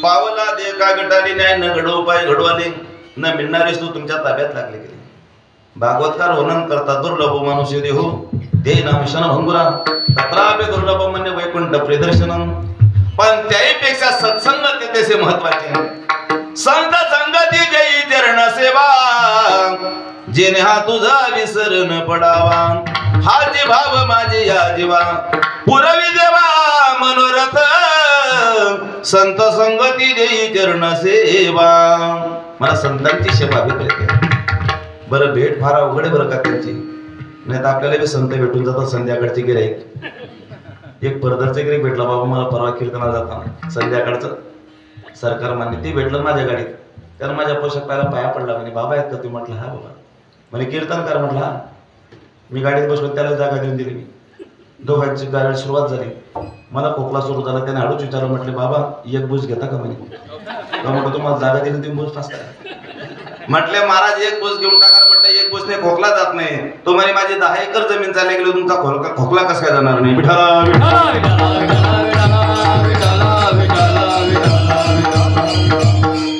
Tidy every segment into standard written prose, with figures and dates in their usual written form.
पावला दे का गटाली न्याय न घडो पाय घडवाले न मिळणारेस तू तुमच्या ताब्यात लागले गेले. भागवतकार वर्णन करता दुर्लभ मनुष्य देहो ते नामशन भंगुरा तत्रापि दुर्लभ म्हणजे वैकुंठ प्रदर्शनम. पण त्याहीपेक्षा सत्संग तेथे महत्वाचे. संत संगती जयी चरण सेवा जेने हा तुझा विसर न पडावा. हाचे भाव माझे या जीवा पुरवी देवा मनोरथ संत संगती जयी चरण सेवा. मला संतांची सेवा भेटते. बरं भेट फार अवघड आहे बरं का त्यांची. नाही तर आपल्याला बी संत भेटून जातात संध्याकाळचे गिराईक. एक परदरचे गिराईक भेटला बाबा मला परवा कीर्तनाला जाताना संध्याकाळचं सरकार मान्य ते भेटलं माझ्या गाडीत. कारण माझ्या पोशाखाला पाया पडला म्हणे बाबा आहेत का तुम्ही. म्हटलं हा बाबा. म्हणे कीर्तनकार. म्हटलं हा. मी गाडीत बसलो त्याला जागा देऊन दिली. मी दोघांची गाडी सुरुवात झाली. मला खोकला सुरू झाला. त्याने हळूच विचारलं. म्हटले बाबा एक बुस घेता का म्हणे. म्हटलं तुम्हाला जागा दिली तुम्ही बुस फासता. म्हटले महाराज एक बुस घेऊन टाका. म्हटलं एक बुसने खोकला जात नाही. तो म्हणे माझी 10 एकर जमीन चालली गेली तुमचा खोकला कसं काय जाणार नाही.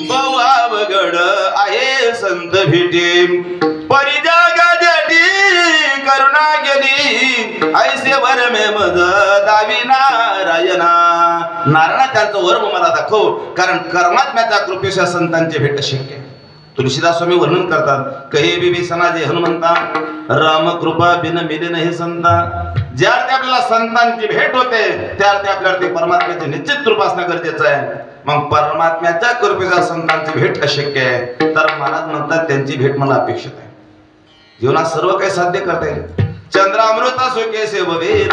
बवावगड आहे संत भेटे परिजागा जटी करुणा गेली ऐसे वर मे मज दावी नारायणा. नारायणा त्यांचं वर्म मला दाखव. कारण कर्मात्म्याच्या कृपेच्या संतांचे भेट शक्य. तुलसीदास स्वामी वर्णन करतात. कहे बिबी सनाजे हनुमंता राम कृपा बिन मिलिन हे संता. ज्या ते आपल्याला संतांची भेट होते त्या ते आपल्याला ते परमात्म्याची निश्चित कृपा असणं गरजेचं आहे. मग परमात्म्याच्या कृपेच्या संतांची भेट अशक्य आहे. तर महाराज म्हणतात त्यांची भेट मला अपेक्षित आहे. जीवनात सर्व काही साध्य करता येईल. चंद्रामृता सुखे सेववेल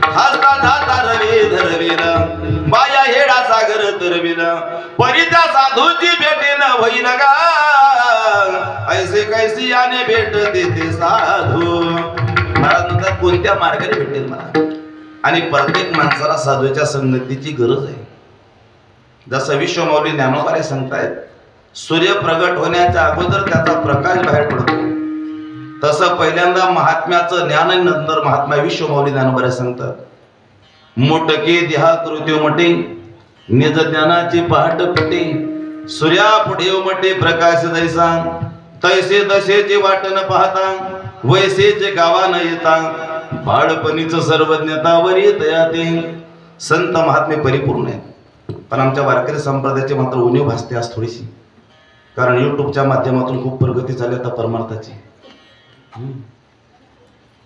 हस्ता धाता रवे धरवेल बाया हेडा सागर तरवेल परिता साधूची भेटे न होईल गा ऐसे कैसी याने भेट देते साधू. महाराज म्हणतात कोणत्या मार्गाने भेटेल मला. आणि प्रत्येक माणसाला साधूच्या संगतीची गरज आहे. जसं विश्वमौली ज्ञानोबारे सांगतायत सूर्य प्रगट होण्याच्या अगोदर त्याचा प्रकाश बाहेर पडतो. तसं पहिल्यांदा महात्म्याचं ज्ञान आणि नंतर महात्मा विश्वमौली ज्ञानोबारे सांगतात. मोटके देहा कृत्यो मटे निज ज्ञानाची पहाट फुटे सूर्या पुढे उमटे प्रकाश जैसा तैसे दशेचे वाट न पाहता वैसेचे गावा न येता बाळपणीच सर्वज्ञता वरी तया ते. संत महात्मे परिपूर्ण आहेत. पण आमच्या वारकरी संप्रदायाची मात्र उणीव भासते आज थोडीशी. कारण युट्यूबच्या माध्यमातून खूप प्रगती झाली आता परमार्थाची.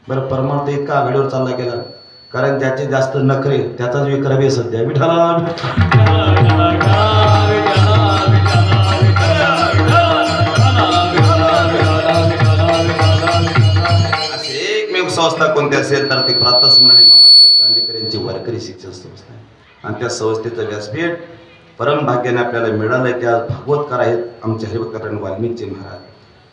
बरं परमार्थ इतका आघाडीवर चालला गेला. कारण ज्याचे जास्त नखरे त्याचाच विक्रमी सध्या. विठ्ठला असे एकमेव संस्था कोणती असेल तर ती प्रातस्मरणी मामासाहेब दांडेकर यांची वारकरी शिक्षण संस्था आहे. आणि त्या संस्थेचं व्यासपीठ परम भाग्याने आपल्याला मिळालंय. त्या भागवतकार आहेत आमचे हरिभक्त वाल्मिकजी महाराज.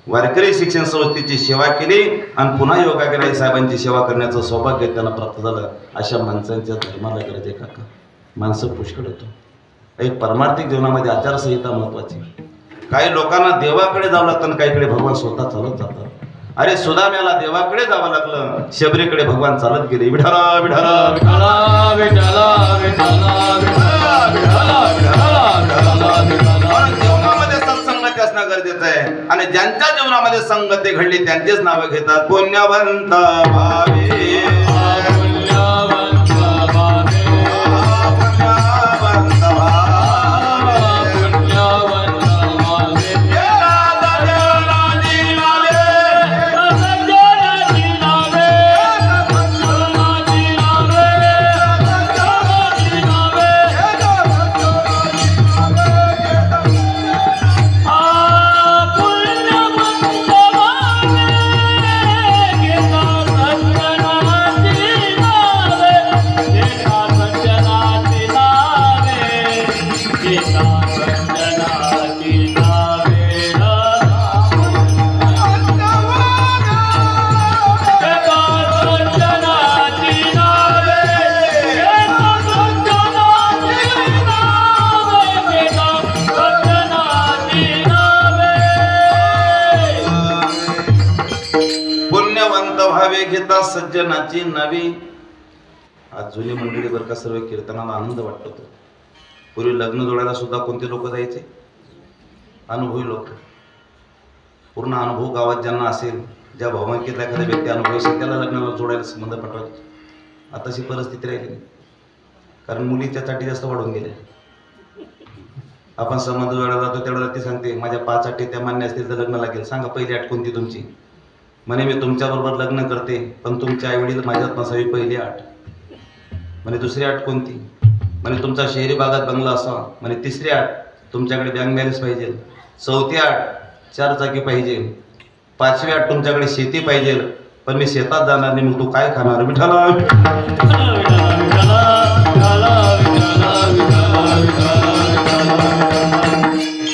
वारकरी शिक्षण संस्थेची सेवा केली आणि पुन्हा योगागिरी साहेबांची सेवा करण्याचं सौभाग्य त्यांना प्राप्त झालं. अशा माणसांच्या धर्माला गरज आहे काका. माणसं पुष्कळ होतो. एक परमार्थिक जीवनामध्ये आचारसंहिता महत्वाची. काही लोकांना देवाकडे जावं लागतं आणि काहीकडे भगवान स्वतः चालत जातात. अरे सुदाम्याला देवाकडे जावं लागलं. शबरीकडे भगवान चालत गेले. विठ्ठला विठ्ठला विठ्ठला विठ्ठला विठ्ठला विठ्ठला विठ्ठला. जीवनामध्ये सत्संगती असणं गरजेचं आहे. आणि ज्यांच्या जीवनामध्ये संगती घडली त्यांचेच नाव घेतात. पुण्यवंत भावे घेता सज्जनाची नावे. आज जुनी मंडळी बरं का सर्व कीर्तनाला आनंद वाटतो. पूर्वी लग्न जोडायला सुद्धा कोणते लोक जायचे? अनुभवी लोक. पूर्ण अनुभव गावात ज्यांना असेल, ज्या भावंकीतला एखादा व्यक्ती अनुभव असेल त्याला लग्नाला जोडायला संबंध पाठवायचे. आताशी परिस्थिती राहिली नाही, कारण मुलीच्या चाटी जास्त वाढून गेल्या. आपण संबंध जोडायला जातो तेवढ्याला ती सांगते माझ्या 5 अटी त्या मान्य असतील तर लग्न लागेल. सांगा पहिली अट कोणती तुमची? म्हणे मी तुमच्याबरोबर लग्न करते पण तुमचे आईवडील माझ्यात नसावी, पहिली अट. म्हणे दुसरी अट कोणती? म्हणे तुमचा शहरी भागात बंगला असावा. म्हणे तिसरी अट तुमच्याकडे बँक बॅलन्स पाहिजे. चौथी अट 4 चाकी पाहिजे. 5वी अट तुमच्याकडे शेती पाहिजे, पण मी शेतात जाणार नाही. मग तू काय खाणार? विठाला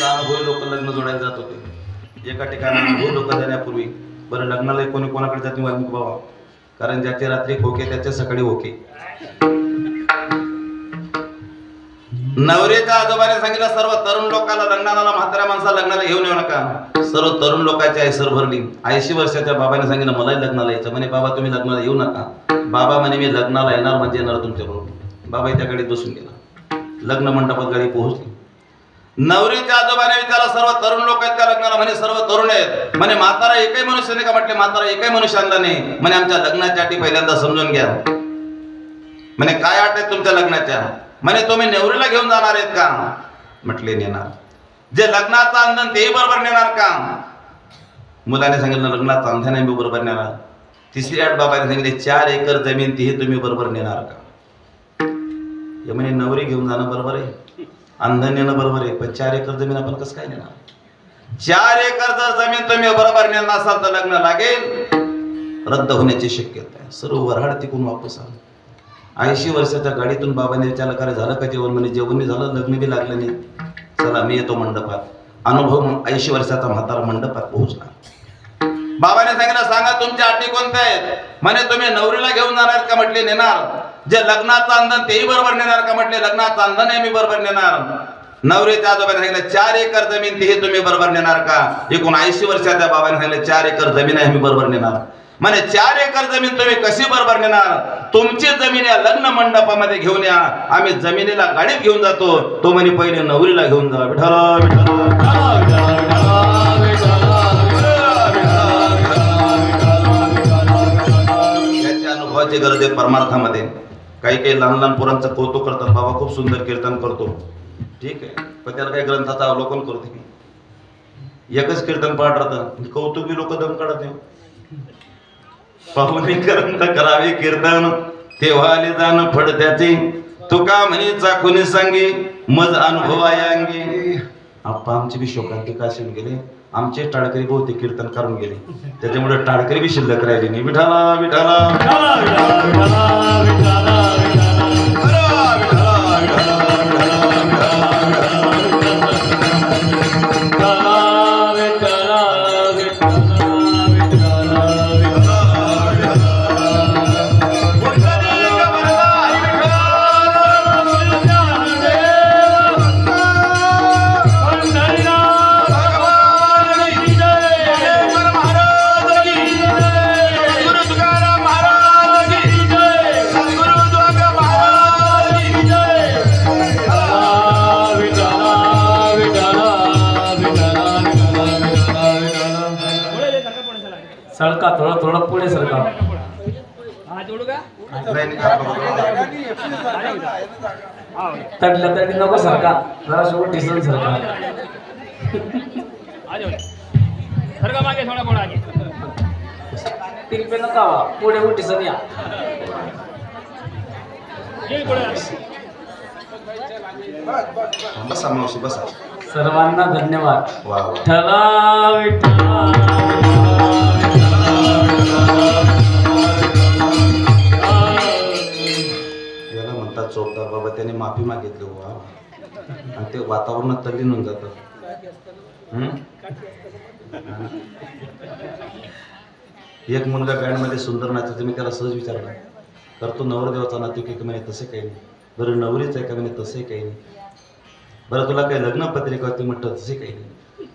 अनुभवी लोक लग्न जोडायला जात होते. एका ठिकाणी अनुभवी लोक जाण्यापूर्वी बरं लग्नाला कोणी कोणाकडे जाते वाल्मिक बाबा? कारण ज्याचे रात्री खोके त्याच्या सकाळी ओके. नवरीच्या आजोबाने सांगितलं सर्व तरुण लोकांना लग्नाला, म्हाताऱ्या माणसाला लग्नाला घेऊन येऊ नका. सर्व तरुण लोकांची आयसर भरली. 80 वर्षाच्या बाबाने सांगितलं मलाही लग्नाला यायचं. म्हणे बाबा तुम्ही लग्नाला येऊ नका. बाबा म्हणे मी लग्नाला येणार म्हणजे येणार तुमच्याबरोबर. बाबा त्या गाडीत बसून गेला. लग्न मंडपात गाडी पोहोचली. नवरीच्या आजोबाने विचारलं सर्व तरुण लोक आहेत का लग्नाला? म्हणे सर्व तरुण आहेत. म्हणे म्हातारा एकही मनुष्य नाही का? म्हटले म्हातारा एकही मनुष्य आणला नाही. म्हणे आमच्या लग्नाच्या अटी पहिल्यांदा समजून घ्या. म्हणे काय अट आहेत तुमच्या लग्नाच्या? म्हणे तुम्ही नवरीला घेऊन जाणार आहेत का? म्हटले नेणार. जे लग्नाचा अंधन तेही बरोबर नेणार का? मुलाने सांगितलं लग्नाचा अंधन मी बरोबर नेणार. तिसरी अट बाबाने सांगितली 4 एकर जमीन तीही तुम्ही बरोबर नेणार का? हे म्हणे नवरी घेऊन जाणं बरोबर आहे, अंधन नेणं बरोबर आहे, पण 4 एकर जमीन आपण कसं काय नेणार? 4 एकर जर जमीन तुम्ही बरोबर नेणार असाल तर लग्न लागेल, रद्द होण्याची शक्यता आहे. सर्व वऱ्हाड तिकून वापस आलं. 80 वर्षाच्या गाडीतून बाबाने विचारलं काय झालं का जेवण? म्हणे जेवण झालं, लग्न बी लागलं नाही. चला मी येतो मंडपात. अनुभव 80 वर्षाचा म्हातारा मंडपात पोहोचला. बाबाने सांगितलं सांगा तुमच्या अटी कोणत्या आहेत? म्हणे तुम्ही नवरीला घेऊन जाणार का? म्हटले नेणार. जे लग्नाचं अंधन तेही बरोबर नेणार का? म्हटले लग्नाचं अंधन आहे मी बरोबर नेणार. नवरीच्या आजोबाने सांगितलं 4 एकर जमीन तीही तुम्ही बरोबर नेणार का? एकूण 80 वर्षाच्या बाबाने सांगितलं 4 एकर जमीन आहे मी बरोबर नेणार. म्हणे 4 एकर जमीन तुम्ही कशी बरोबर नेणार? तुमची जमीन या लग्न मंडपामध्ये घेऊन या, आम्ही जमिनीला गाडीत घेऊन जातो. तो म्हणे पहिले नवरीला घेऊन जा. याच्या अनुभवाची गरज आहे परमार्थामध्ये. काही लहान लहान पोरांचं कौतुक करतात, बाबा खूप सुंदर कीर्तन करतो. ठीक आहे, पण त्याला काही ग्रंथाचं अवलोकन करते की एकच कीर्तन पाठ राहतं, कौतुकी लोक दम काढत नाही. पाहुणे ग्रंथ करावे कीर्तन, तेव्हा आले जाण फडत्याचे. तुका म्हणे चाकुनी सांगे मज अनुभवाया अंगी. आप्पा आमचे बी शोकांती काशीन गेले, आमचे टाळकरी बहुतेक कीर्तन करून गेले, त्याच्यामुळे टाळकरी बी शिल्लक राहिली नाही. विठाला विठाला सड़का थोड़ा थोड़ा पुढे सरका. तडलं तडी नको सरका, जरा सोबत टिसन सरका. सरका मागे थोडा पुढे आगे. टिकपे नका पुढे उठिसन या. बसा मावशी बसा. सर्वांना धन्यवाद. वा वा. विठ्ठला विठ्ठला याला म्हणतात चोपदार बाबा, त्याने माफी मागितली वा, आणि ते वातावरणात तल्लीन होऊन जातं. एक मुलगा बँडमध्ये सुंदर नाचायचं, मी त्याला सहज विचारलं तर तो नवरदेवाचा नातू की म्हणे तसे काही नाही. बरं नवरीच आहे का? म्हणे तसे काही नाही. बरं तुला काही लग्न पत्रिका होती? म्हटलं तसे काही नाही.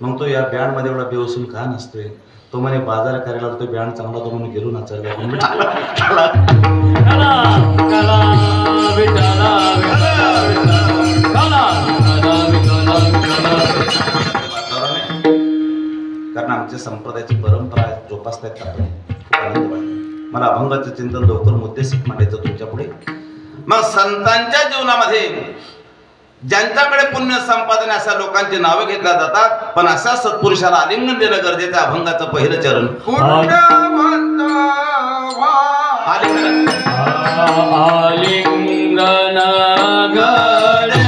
मग तो या बँडमध्ये एवढा बेवसून का नसतोय? तो म्हणे बाजार करायला तो बँड चांगला, तो म्हणून गेलो नाचायला. विठ्ठला विठ्ठला विठ्ठला संप्रदायाची परंपरा जोपासतायत आपण खूप आनंद वाटतो. मला अभंगाचं चिंतन लवकर मुद्देशीर मांडायचं तुमच्या पुढे. मग संतांच्या जीवनामध्ये ज्यांच्याकडे पुण्य संपादन अशा लोकांची नावे घेतल्या जातात, पण अशा सत्पुरुषाला आलिंगन देणं गरजेचं. अभंगाचं पहिलं चरण आलिंगन. आलिंगन गळे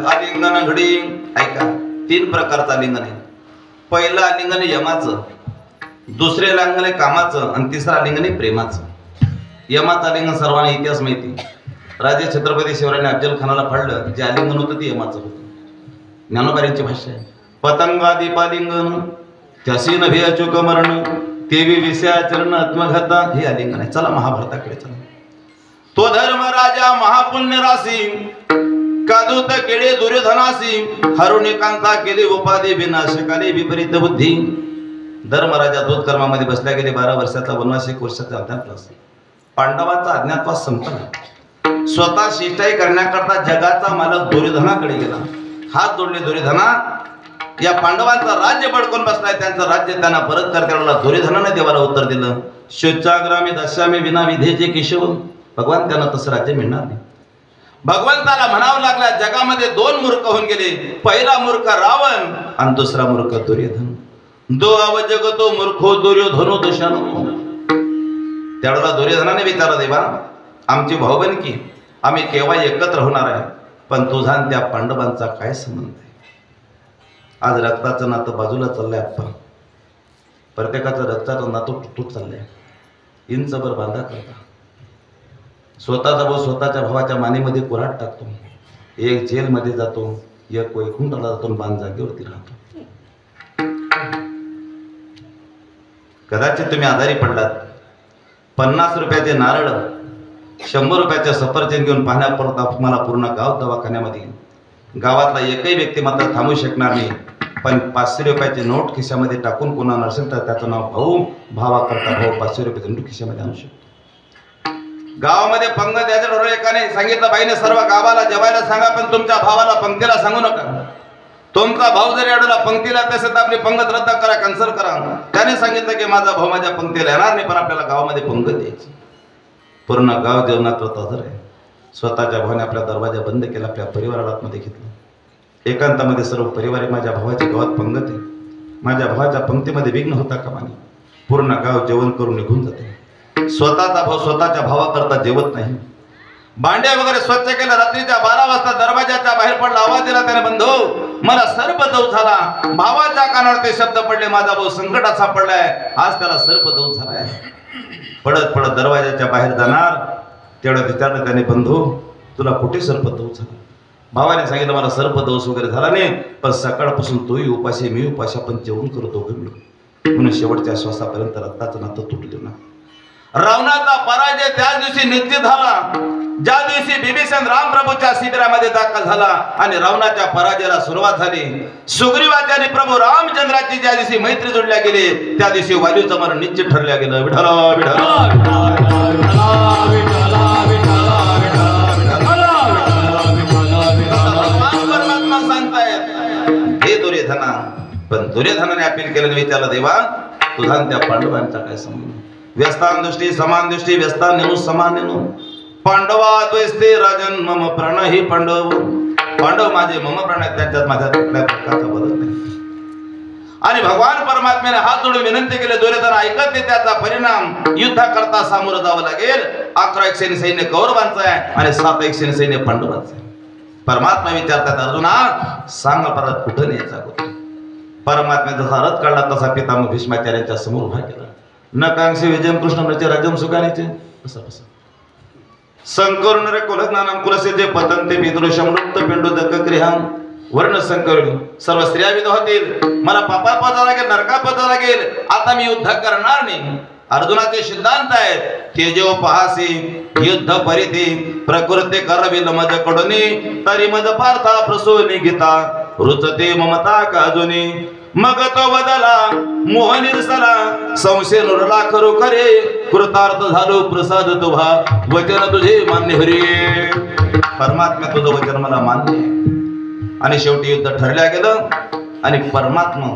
आलिंगन घडी. ऐका, 3 प्रकारचं आलिंगन आहे. पहिलं आलिंगन आहे यमाचं, दुसरे आलिंगन आहे कामाचं आणि तिसरं आलिंगन आहे प्रेमाचं. यमाचं आलिंगन सर्वांना इतिहास माहिती. राजे छत्रपती शिवरायांनी अफजल खानाला फाडलं, जे आलिंगन होतं ते यमाचं होतं. ज्ञानोबाऱ्यांची भाषा आहे. पतंगादी पालिंगन त्यासी नभे अचूक मरण तेवी विषयाचरण आत्मघाता, हे आलिंगन आहे. चला महाभारताकडे चला. तो धर्म राजा महापुण्य राशी कादूत केळे दुर्योधनासी हरुणिकांता केली उपाधी विनाशकाली विपरीत बुद्धी. धर्मराजा दूत कर्मामध्ये बसल्या गेले. 12 वर्षाचा वनवास, 1 वर्षाचा अज्ञातवास. पांडवांचा अज्ञातवास संपला. स्वतः शिष्टाई करण्याकरता जगाचा मालक दुर्योधनाकडे गेला. हात जोडले दुर्योधना, या पांडवांचा राज्य बडकून बसलाय, त्यांचं राज्य त्यांना परत करता. दुर्योधनाने देवाला उत्तर दिलं, शोचाग्रामी दशामी विना विधेचे केशव. भगवान त्यांना तसं राज्य मिळणार नाही. भगवंताला म्हणावं लागला, जगामध्ये 2 मूर्ख होऊन गेले. पहिला मूर्ख रावण आणि दुसरा मूर्ख दुर्योधन. दो अव जगतो मूर्खो दुर्योधनो दशानो. त्यावेळेला दुर्योधनाने विचारलं, देवा आमची भाऊबंदकी आम्ही केव्हा एकत्र होणार आहे, पण तुझा आणि त्या पांडवांचा काय संबंध आहे? आज रक्ताचं नातं बाजूला चाललंय. आपण प्रत्येकाचं रक्ताचं नातं तुटून चाललंय. इंचभर बांधा करता. स्वतःचा भाऊ स्वतःच्या भावाच्या मानेमध्ये कुऱ्हाड टाकतो. एक जेलमध्ये जातो, एक वैकुंठाला जातो, बांध जागेवरती राहतो. कदाचित तुम्ही आजारी पडलात, 50 रुपयाचे नारळ 100 रुपयाचे सफरचंद घेऊन पाहण्यापुरता तुम्हाला पूर्ण गाव दवाखान्यामध्ये. गावातला एकही व्यक्ती मात्र थांबू शकणार नाही. पण 500 रुपयाचे नोट खिशामध्ये टाकून कोणा नसेल तर त्याचं नाव भाऊ, भावा करता भाऊ 500 रुपयाचे नोट खिशामध्ये आणू शकतो. गावामध्ये पंगत द्यायचं ठरवलं. एकाने सांगितलं, बाईने सर्व गावाला जेवायला सांगा, पण तुमच्या भावाला पंक्तीला सांगू नका. तुमचा भाऊ जरी अडवला पंक्तीला तसेच तर आपली पंगत रद्द करा, कॅन्सल करा. त्याने सांगितलं की माझा भाऊ माझ्या पंक्तीला येणार नाही, पण आपल्याला गावामध्ये पंगत द्यायची. पूर्ण गाव जेवणात हजर आहे. स्वतःच्या भावाने आपला दरवाजा बंद केला, आपल्या परिवाराला आतमध्ये घेतलं. एकांतामध्ये सर्व परिवार माझ्या भावाच्या गावात पंगत आहे, माझ्या भावाच्या पंक्तीमध्ये विघ्न होता कामा नये. पूर्ण गाव जेवण करून निघून जाते. स्वतःचा भाऊ स्वतःच्या भावाकरता जेवत नाही. भांडे वगैरे स्वच्छ केलं. रात्रीच्या 12 वाजता दरवाजाच्या बाहेर पडला. आवाज दिला त्याने, बंधू मला सर्पदंश झाला. भावाच्या कानावर ते शब्द पडले, माझा भाऊ संकटात सापडलाय, आज त्याला सर्पदंश झालाय. पडत पडत दरवाजाच्या बाहेर जाणार तेवढं विचारलं त्याने, बंधू तुला कुठे सर्पदंश झाला? भावाने सांगितलं, मला सर्पदंश वगैरे झाला नाही, पण सकाळपासून तोही उपाशी मी उपाशी, आपण जेवण करतो दोघं मिळून. म्हणून शेवटच्या श्वासापर्यंत रक्ताचं नातं तुटलं ना. रावणाचा पराजय त्याच दिवशी निश्चित झाला ज्या दिवशी बिभीषण रामप्रभूच्या शिबिरामध्ये दाखल झाला आणि रावणाच्या पराजयाला सुरुवात झाली. सुग्रीवाची आणि प्रभू रामचंद्राची ज्या दिवशी मैत्री जोडल्या गेली त्या दिवशी वायूचं मरण निश्चित ठरल्या गेलं. विठ्ठल परमात्मा सांगतायत, हे दुर्योधना. पण दुर्योधनाने अपील केलं, विचारलं, देवा तुझा त्या पांडवांचा काय संबंध? व्यस्तान दृष्टी समान दृष्टी व्यस्तान नेणू समान नेणू. पांडवाद्वैस्ते राजन मम प्राण ही पांडव. पांडव माझे मम प्राण आहेत, त्यांच्यात माझ्या कुठल्या प्रकारचा बदल नाही. आणि भगवान परमात्म्याने हात जोडून विनंती केली. दुर्योधन ऐकत नाही. त्याचा परिणाम युद्धाकरता सामोरं जावं लागेल. 11 एक सैन्य कौरवांचं आहे आणि 7 एक सैन्य पांडवांचं आहे. परमात्मा विचारतात, अर्जुना सांग परत कुठं न्यायचा होता. परमात्म्याचा जसा रथ काढला तसा पितामह भीष्माचार्यांच्या समोर उभा केला. नकांक्षी विजयम कृष्णमृत्य राज्यम सुखानेचे असं संकर नरे कुलज्ञानम कुलसे जे पतंते पितृशम लुप्त पिंडोदक क्रियाम वर्ण संकर सर्व स्त्रिया विध होतील. मला पापा पदा लागेल, नरका पदा लागेल. आता मी युद्ध करणार नाही. अर्जुनाचे सिद्धांत आहेत. तेजो पहासी युद्ध परिती प्रकृती करविल मज कडुनी तरी मज पार्था प्रसोनी गीता रुचते ममता काजुनी. मग तो बदला मोह निरसला संशय नुरला खरो खरे कृतार्थ झालो प्रसाद तुभा वचन तुझे मान्य हरी. परमात्मा तुझं वचन मला मान्य आहे. आणि शेवटी युद्ध ठरल्या गेलं आणि परमात्मा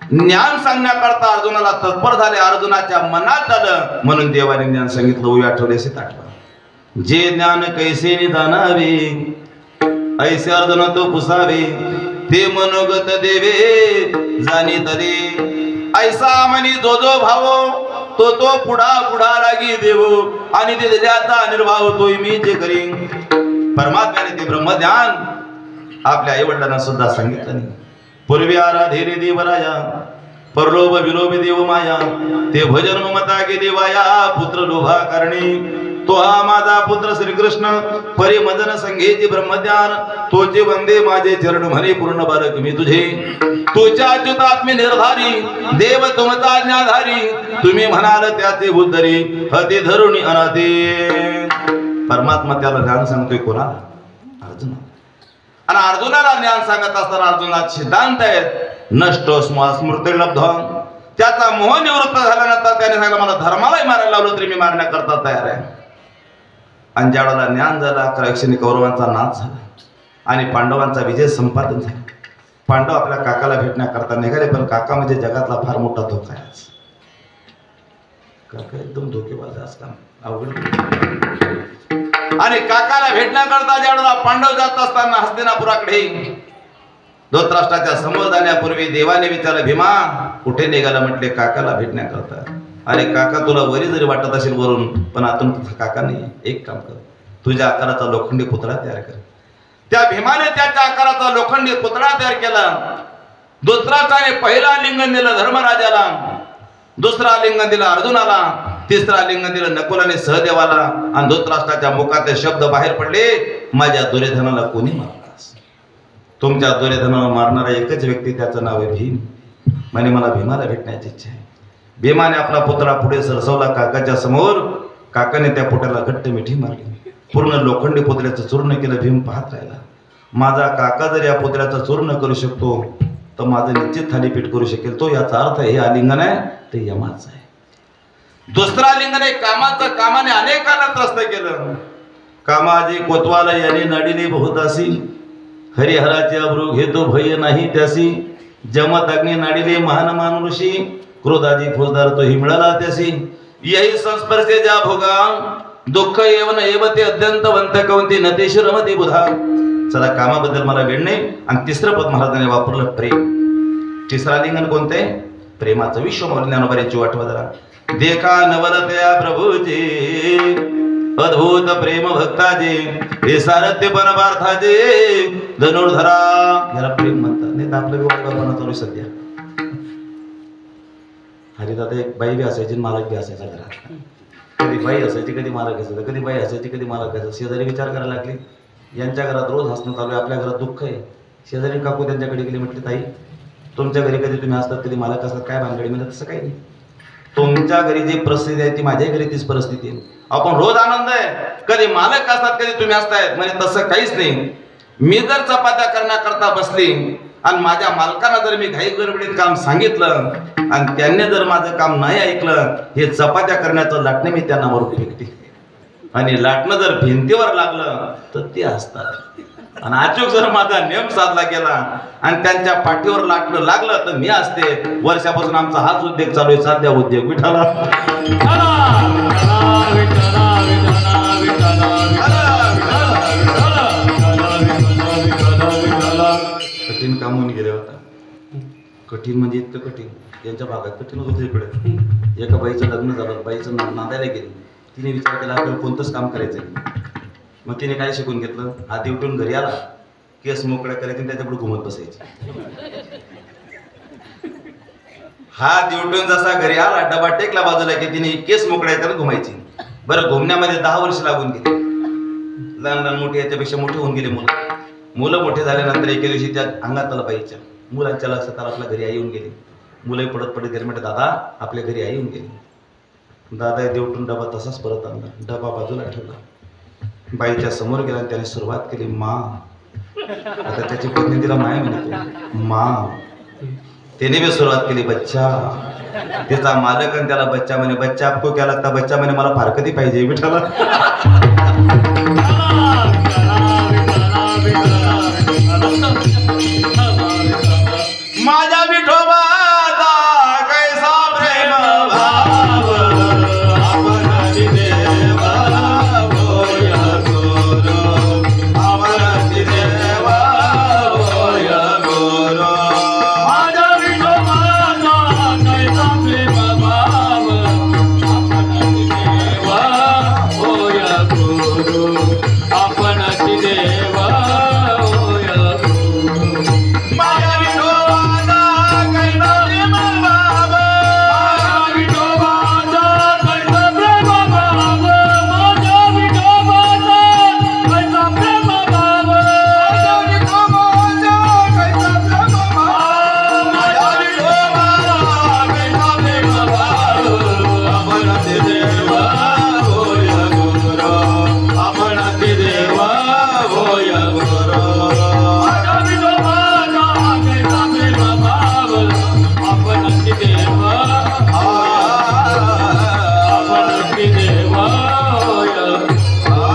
ज्ञान सांगण्याकरता अर्जुनाला तत्पर झाले. अर्जुनाच्या मनात आलं म्हणून देवाने ज्ञान सांगितलं. 8 आठवड्याशी ताटलं. जे ज्ञान कैसे निदानावे ऐसे अर्जुन तो पुसावे ते मनोगत देवे जाणी तरी ऐसा मनी जो जो भावो तो तो पुढा पुढा लागी देवो आणि ते दिल्याचा निर्वाह तोय मी जे करीन. परमात्म्याने ते ब्रह्मज्ञान आपल्या आई वडिलांना सुद्धा सांगितलं नाही. पूर्वी आराधेरे देवराया परलोभ विलोभ देव माया ते भजन ममता गे देवाया पुत्र लोभा करणी. तो हा माझा पुत्र श्रीकृष्ण परी मदन संघेची ब्रह्मज्ञान तोचे वंदे माझे चरण म्हणे पूर्ण बालक मी तुझे. तुझ्या अच्युतात्मी निर्धारी देव तुमचा ज्ञाधारी तुम्ही म्हणाल त्याचे उद्धरी हती धरुणी अनाथे. परमात्मा त्याला ज्ञान सांगतोय कोणाला? अर्जुन. आणि अर्जुनाला ज्ञान सांगत असताना अर्जुनाचा सिद्धांत आहे नष्ट स्मृती लब्ध. त्याचा मोह निवृत्त झाल्यानंतर त्याने सांगितलं मला धर्मालाही मारायला लावलं तरी मी मारण्याकरता तयार आहे. आणि ज्यावेळेला ज्ञान झाला 11 एक कौरवांचा नाश झाला आणि पांडवांचा विजय संपादन झाला. पांडव आपल्या काकाला भेटण्याकरता निघाले पण काका म्हणजे जगातला फार मोठा धोका आहे. काका एकदम धोकेबाज असतात अवघड. आणि काकाला भेटण्याकरता ज्यावेळेला पांडव जात असताना हस्तिनापुराकडे धृतराष्ट्राच्या समोर जाण्यापूर्वी देवाने विचारलं भीमा कुठे निघाला? म्हटले काकाला भेटण्याकरता. अरे काका तुला वरी जरी वाटत असेल वरून पण आतून तुझा काका नाही. एक काम कर तुझ्या आकाराचा लोखंडी पुतळा तयार कर. त्या भीमाने त्याच्या आकाराचा लोखंडी पुतळा तयार केला. धृतराष्ट्राने पहिला लिंगन दिलं धर्मराजाला, दुसरा लिंगन दिला अर्जुनाला, तिसरा लिंगन दिलं नकुलाने सहदेवाला. आणि धृतराष्ट्राच्या मुखात शब्द बाहेर पडले माझ्या दुर्योधनाला कोणी मारलास? तुमच्या दुर्योधनाला मारणारा एकच व्यक्ती त्याचं नाव आहे भीम. म्हणे मला भीमाला भेटण्याची इच्छा आहे. भीमाने आपला पुतळा पुढे सरसवला काकाच्या समोर. काकाने त्या पुतळ्याला घट्ट मिठी मारली. पूर्ण लोखंडी पुतळ्याचं चूर्ण केलं. भीम पाहत राहिला. माझा काका जर या पुतळ्याचं चूर्ण करू शकतो तर माझं निश्चित थालीपीठ करू शकेल. तो याचा अर्थ हे आलिंगन आहे ते यमाचं आहे. दुसरा लिंगन आहे कामाचं. कामाने अनेकांना त्रस्त केलं. कामाजी कोतवाल याने नाडिले बहुतासी हरिहराचे अब्रू घेतो भय नाही त्यासी. जमत अग्नी नाडिले महान मान ऋषी क्रोधाजी फौजदार तो ही मिळाला त्यासी. यही संस्पर्शे ज्या भोगा दुःख येवन येवते अत्यंत वंत कवंती नतेश रमते बुधा. चला कामाबद्दल मला वेळ नाही. आणि तिसरं पद महाराजांनी वापरलं प्रेम. तिसरा लिंगन कोणते? प्रेमाचं. विश्वमौली ज्ञानोबाची वाटवा जरा. देखा नवलतया प्रभूचे अद्भुत प्रेम भक्ताचे हे सारथ्य पण पार्थाचे धनुर्धरा. याला प्रेम म्हणतात. नाही तर आपलं विवाह चालू सध्या. हरिदादा एक बाई बी असायची मालक बी असायचा घरात. कधी बाई असायची कधी मालक असायचं, कधी बाई असायची कधी मालक असायचं. शेजारी विचार करायला लागले यांच्या घरात रोज हसणं चालू आहे, आपल्या घरात दुःख आहे. शेजारी काकू त्यांच्याकडे गेली. म्हटली ताई तुमच्या घरी कधी तुम्ही असतात कधी मालक असतात काय भानगडी? म्हणजे तसं काही नाही. तुमच्या घरी जी परिस्थिती आहे ती माझ्या घरी तीच परिस्थिती आहे. आपण रोज आनंद आहे. कधी मालक असतात कधी तुम्ही असतायत. म्हणजे तसं काहीच नाही. मी जर चपात्या करण्याकरता बसली आणि माझ्या मालकांना जर मी घाई गडबडीत काम सांगितलं आणि त्यांनी जर माझं काम नाही ऐकलं हे चपात्या करण्याचं लाटणं मी त्यांना वरती फेकते. आणि लाटणं जर भिंतीवर लागलं तर ते असतात. आणि अचूक जर माझा नियम साधला गेला आणि त्यांच्या पाठीवर लाटणं लागलं तर मी असते. वर्षापासून आमचा हाच उद्योग चालू आहे. साध्या उद्योग. विठाला कठीण म्हणजे इतकं कठीण, यांच्या भागात कठीण होतं इकडे. एका बाईचं लग्न झालं, बाईचं नांदायला गेली. तिने विचार केला आपल्याला कोणतंच काम करायचं आहे. मग तिने काय शिकून घेतलं, आधी उठून घरी आला, केस मोकळ्या करायचे आणि त्याच्यापुढे घुमत बसायचे. हात उठून जसा घरी आला, डबा टेकला बाजूला की तिने केस मोकळ्या करत घुमायची. बरं, घुमण्यामध्ये 10 वर्ष लागून गेली. लहान लहान मोठी याच्यापेक्षा मोठे होऊन गेले मुलं मोठे झाल्यानंतर एके दिवशी त्या अंगात आला बाईच्या, मुलांच्या लक्षात आला आपल्या घरी आई येऊन गेली. मुलं पडत पडत घरी म्हणते, दादा आपल्या घरी आई येऊन गेली. दादा देवटून डबा तसाच परत आणला, डबा बाजूला ठेवला, बाईच्या समोर गेला आणि त्याने सुरुवात केली, मा. आता त्याची पत्नी तिला माय म्हणते, मा. त्याने भी सुरुवात केली, बच्चा. त्याचा मालक आणि त्याला बच्चा म्हणे, बच्चा आपको क्या लगता, बच्चा म्हणे मला फारकती पाहिजे विठाला. माझ्या विठोबाचा कैसा प्रेम भाव, आपणाची देवा होय गुरु, आपणाची देवा होय गुरु. माझ्या विठोबाचा कैसा प्रेम भाव, आपणाची देवा होय गुरु, आपणाची देवा होय गुरु. माझ्या विठोबाचा कैसा प्रेम भाव, माझ्या विठोबाचा कैसा प्रेम भाव, माझ्या विठोबाचा कैसा प्रेम भाव, माझ्या विठोबाचा कैसा प्रेम भाव, माझ्या विठोबाचा कैसा प्रेम भाव, आपणाची देवा होय गुरु, आपणाची देवा होय गुरु. माझ्या विठोबाचा कैसा प्रेम भाव, आपणाची देवा, आपणाची देवा होय.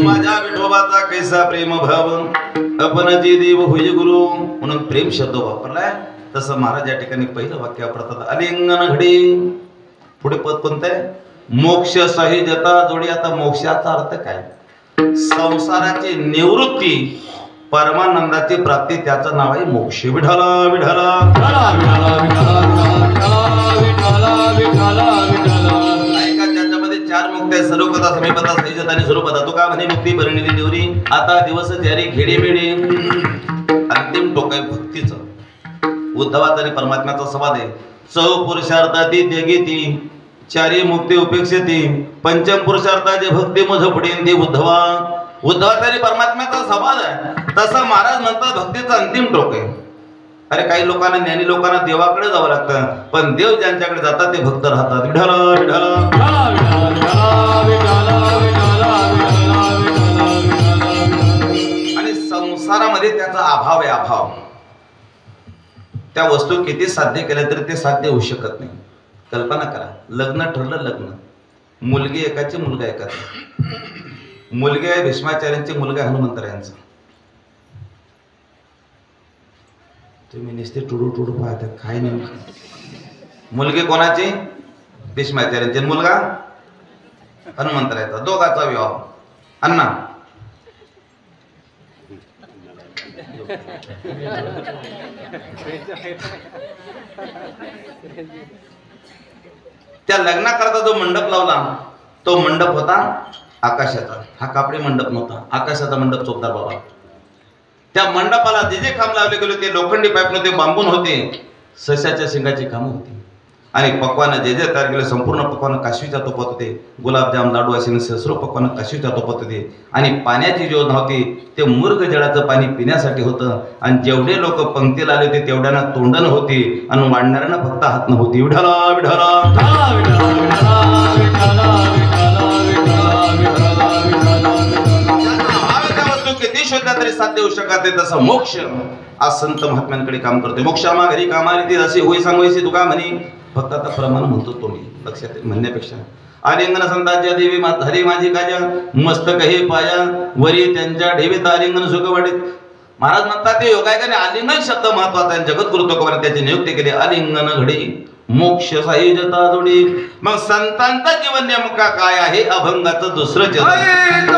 माझ्या विठोबाचा कैसा प्रेम भाव, आपणाची देव होय गुरु. म्हणून प्रेम शब्द वापरलाय. तसं महाराज या ठिकाणी पहिलं वाक्य वापरतात, अलिंगन घडी. पुढे पद कोणतं आहे, मोक्ष सहिजता जोडी. आता मोक्षाचा अर्थ काय, संसाराची निवृत्ती, परमानंदाची प्राप्ती, त्याचं नाव आहे मोक्ष. विठाला विठाला ऐका, त्याच्यामध्ये 4 मुक्ती आहे, सर्वकथा, समीपता, सहिजता आणि स्वरूपता. तो का म्हणे, मुक्ती भरणीली देवरी, आता दिवस जारी खेडे मेडे. अंतिम टोक आहे भक्तीचं. उद्धवाचा आणि परमात्म्याचा संवाद आहे. चौ पुरुषार्थाती देगीती, 4 मुक्ती उपेक्षिती, पंचम पुरुषार्थाची भक्ती मध पडेन ते उद्धवा. उद्धवाचा आणि परमात्म्याचा संवाद आहे. तसं महाराज म्हणतात भक्तीचं अंतिम टोक आहे. अरे काही लोकांना, ज्ञानी लोकांना देवाकडे जावं लागतं, पण देव ज्यांच्याकडे जातात ते भक्त राहतात. विठाला विठाला. आणि संसारामध्ये त्याचा अभाव आहे, अभाव. त्या वस्तू किती साध्य केल्या तरी ते साध्य होऊ शकत नाही. कल्पना करा, लग्न ठरलं, लग्न, मुलगी एकाची, मुलगा एकाचा. मुलगी आहे भीष्माचार्यांची, मुलगा हनुमंतरायांचा. तुम्ही नुसते टुडू टुडू पाहता, काय नेमकं. मुलगी कोणाची, भीष्माचार्यांची, मुलगा हनुमंतरायांचा. दोघाचा विवाह. अण्णा त्या लग्नाकरता जो मंडप लावला, तो मंडप होता आकाशाचा. हा कापडी मंडप नव्हता, आकाशाचा मंडप. चोपदार बाबा, त्या मंडपाला जे जे खांब लावले गेले ते लोखंडी पाईप नव्हते, बांबून होते. सशाच्या शिंगाची कामं होती. आणि पक्वानं जे जे तयार केले, संपूर्ण पक्वानं काशवीच्या तोपात होते. गुलाबजाम, लाडू असे सर्व पक्वानं काशवीच्या तोपात होते. आणि पाण्याची योजना होती, ते मुर्ग जळाचं पाणी पिण्यासाठी होतं. आणि जेवढे लोक पंक्तीला आले होते तेवढ्यांना तोंडण होती, आणि वाढणाऱ्यांना फक्त हात नव्हती. विठाला विठाला. किती शोधला तरी साध्य होऊ शकत नाही. तसं मोक्ष आज संत महात्म्यांकडे काम करतोय. मोक्षामा घरी कामारी असे होई सांगवायची तुका म्हणी. फक्त आता प्रमाण म्हणतो तोंडी, लक्षात म्हणण्यापेक्षा. आलिंगन संतांच्या देवी झाली माझी काजा, मस्तक हे पाया वरी त्यांच्या ढेवीत आलिंगन सुख वाटेत. महाराज म्हणतात ते योगायकाने आलिंगन शब्द महत्वाचा आहे. जगद्गुरु तुकोबाने त्याची नियुक्ती केली. आलिंगन घडी मोक्ष साहिजता जोडी. मग संतांचा जीवन नेमका काय आहे, अभंगाचं दुसरं चरण.